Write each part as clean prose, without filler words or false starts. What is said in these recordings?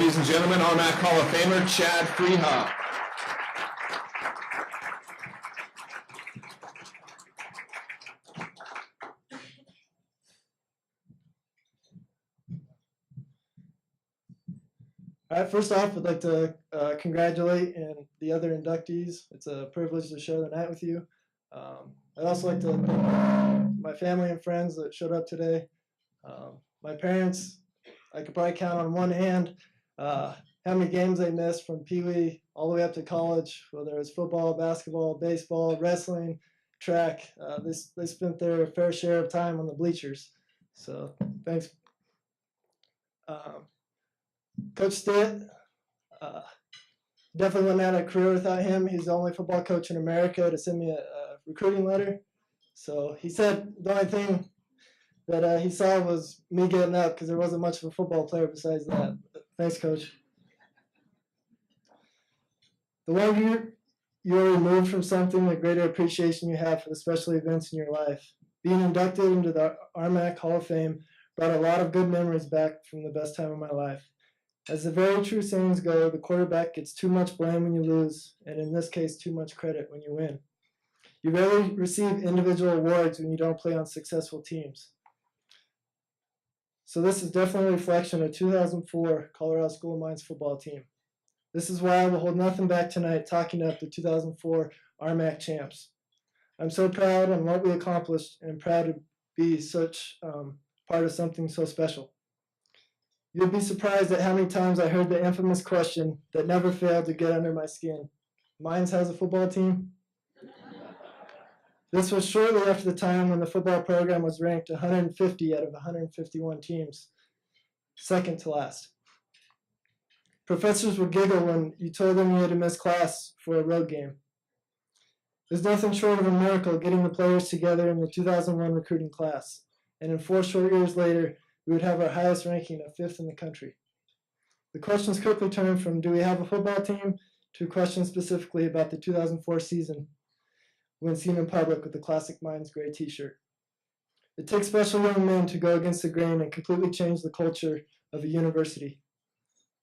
Ladies and gentlemen, RMAC Hall of Famer Chad Friehauf. All right, first off, I'd like to congratulate the other inductees. It's a privilege to share the night with you. I'd also like to thank my family and friends that showed up today. My parents, I could probably count on one hand how many games they missed from Pee Wee all the way up to college, whether it's football, basketball, baseball, wrestling, track. They spent their fair share of time on the bleachers. So thanks. Coach Stitt, definitely wouldn't have had a career without him. He's the only football coach in America to send me a recruiting letter. So he said the only thing that he saw was me getting up because there wasn't much of a football player besides that. But thanks, Coach. The longer you're removed from something, the greater appreciation you have for the special events in your life. Being inducted into the RMAC Hall of Fame brought a lot of good memories back from the best time of my life. As the very true sayings go, the quarterback gets too much blame when you lose, and in this case, too much credit when you win. You rarely receive individual awards when you don't play on successful teams. So this is definitely a reflection of 2004 Colorado School of Mines football team. This is why I will hold nothing back tonight talking up the 2004 RMAC champs. I'm so proud on what we accomplished and proud to be such part of something so special. You'll be surprised at how many times I heard the infamous question that never failed to get under my skin. Mines has a football team? This was shortly after the time when the football program was ranked 150 out of 151 teams, second to last. Professors would giggle when you told them you had to miss class for a road game. There's nothing short of a miracle getting the players together in the 2001 recruiting class, and in 4 short years later, we would have our highest ranking of 5th in the country. The questions quickly turned from do we have a football team to questions specifically about the 2004 season when seen in public with the classic Mines gray t-shirt. It takes special young men to go against the grain and completely change the culture of a university.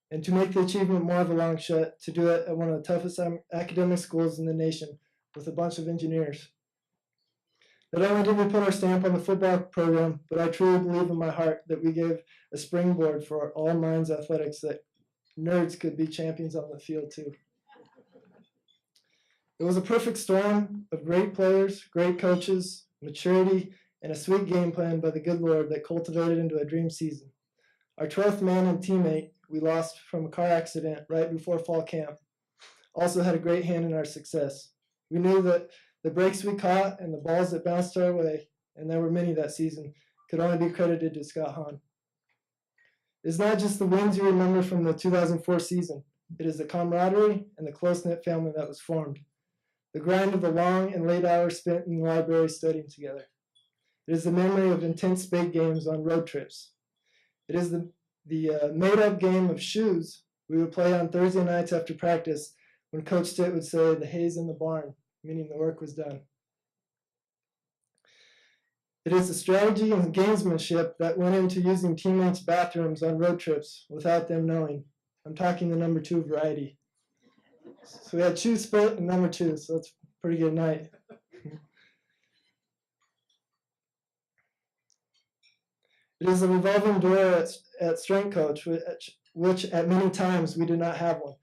And to make the achievement more of a long shot, to do it at one of the toughest academic schools in the nation with a bunch of engineers. Not only did we put our stamp on the football program, but I truly believe in my heart that we gave a springboard for all Mines athletics that nerds could be champions on the field too. It was a perfect storm of great players, great coaches, maturity, and a sweet game plan by the good Lord that cultivated into a dream season. Our 12th man and teammate we lost from a car accident right before fall camp also had a great hand in our success. We knew that the breaks we caught and the balls that bounced our way, and there were many that season, could only be credited to Scott Hahn. It's not just the wins you remember from the 2004 season. It is the camaraderie and the close-knit family that was formed. The grind of the long and late hours spent in the library studying together. It is the memory of intense spade games on road trips. It is the made-up game of shoes we would play on Thursday nights after practice when Coach Stitt would say, "The hay's in the barn," meaning the work was done. It is the strategy and gamesmanship that went into using teammates' bathrooms on road trips without them knowing. I'm talking the number 2 variety. So we had shoe split and number 2, so that's a pretty good night. It is a revolving door at strength coach, which at many times we did not have one.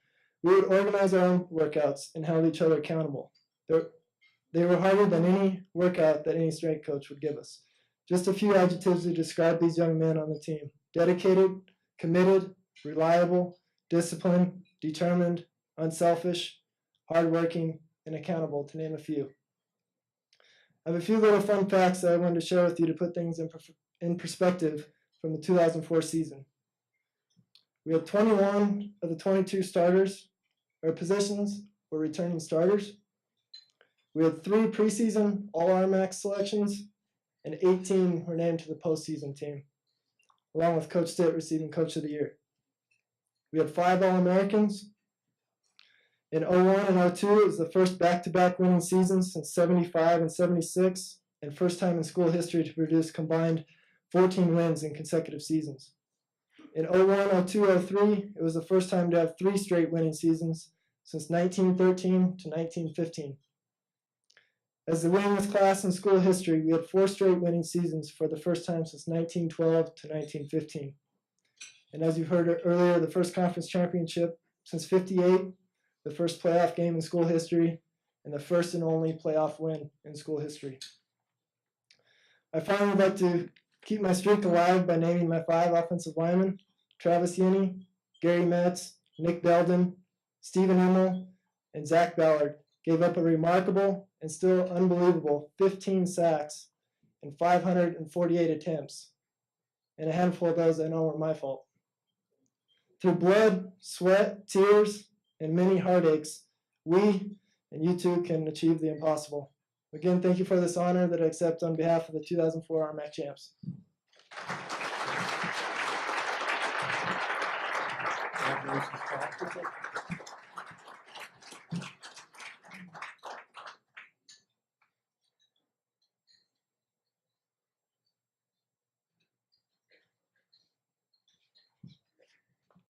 We would organize our own workouts and held each other accountable. They were harder than any workout that any strength coach would give us. Just a few adjectives to describe these young men on the team: dedicated, committed, reliable, disciplined, determined, unselfish, hardworking, and accountable, to name a few. I have a few little fun facts that I wanted to share with you to put things in perspective from the 2004 season. We had 21 of the 22 starters, or positions, were returning starters. We had 3 preseason All-RMAC selections, and 18 were named to the postseason team, along with Coach Stitt receiving Coach of the Year. We had 5 All-Americans. In 01 and 02, it was the first back-to-back winning seasons since 75 and 76, and first time in school history to produce combined 14 wins in consecutive seasons. In 01, 02, 03, it was the first time to have 3 straight winning seasons since 1913 to 1915. As the winningest class in school history, we had 4 straight winning seasons for the first time since 1912 to 1915. And as you've heard earlier, the first conference championship since '58, the first playoff game in school history, and the first and only playoff win in school history. I finally would like to keep my streak alive by naming my 5 offensive linemen: Travis Yenny, Gary Metz, Nick Belden, Stephen Immel, and Zach Ballard gave up a remarkable and still unbelievable 15 sacks and 548 attempts. And a handful of those I know were my fault. Through blood, sweat, tears, and many heartaches, we and you too can achieve the impossible. Again, thank you for this honor that I accept on behalf of the 2004 RMAC champs. Congratulations, Chad.